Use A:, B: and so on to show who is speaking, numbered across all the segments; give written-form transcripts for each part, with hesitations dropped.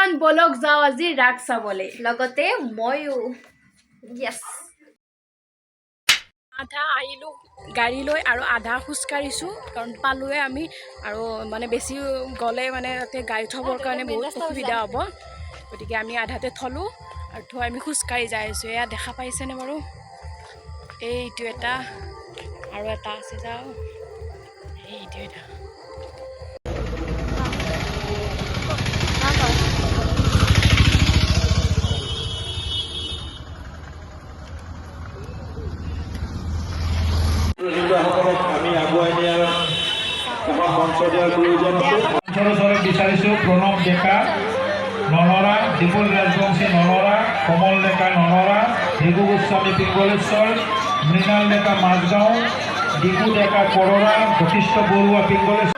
A: everyone বলক যাওঁ আজি ৰাগ চাবলৈ
B: লগতে ময়ো ইয়েছ
A: আধা আহিলোঁ গাড়ী লৈ আৰু আধা খোজকাঢ়িছোঁ কাৰণ পালোৱে আমি আৰু মানে বেছি গ'লে মানে তাতে গাড়ী থ'বৰ কাৰণে বহুত অসুবিধা হ'ব গতিকে আমি আধাতে থলোঁ আৰু থৈ আমি খোজকাঢ়ি যাই আছোঁ এয়া দেখা পাইছেনে বাৰু এইটো এটা আৰু এটা আছে যাওঁ এইটো এটা
C: আমি আগুৱাই নিয়াৰ মঞ্চ দিয়াৰ প্ৰয়োজন আছে বিচাৰিছোঁ প্ৰণৱ ডেকা ননৰা দীপুল ৰাজবংশী ননৰা কমল ডেকা ননৰা ভিগু গোস্বামী পিংগলেশ্বৰ মৃণাল ডেকা মাজগাঁও ডিগু ডেকা কৰৰা Vashistha Barua Pingaleswar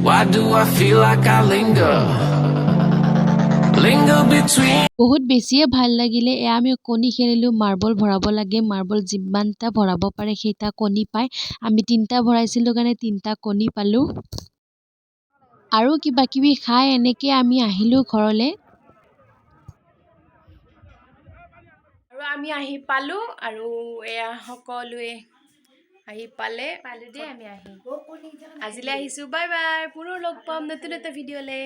D: Why do I feel like I linger between
E: বহুত বেছিয়ে ভাল লাগিলে এয়া আমি কণী খেলিলোঁ মাৰ্বল ভৰাব লাগে মাৰ্বল যিমানটা ভৰাব পাৰে সেইটা কণী পায় আমি 3টা ভৰাইছিলোঁ কাৰণে 3টা কণী পালোঁ আৰু কিবা কিবি খাই এনেকৈ আমি আহিলোঁ ঘৰলৈ
A: আৰু আমি আহি পালোঁ আৰু এয়া সকলোৱে আহি পালে দেই আমি আহি আজিলৈ আহিছোঁ বাই বাই পুনৰ লগ পাম নতুন এটা ভিডিঅ'লৈ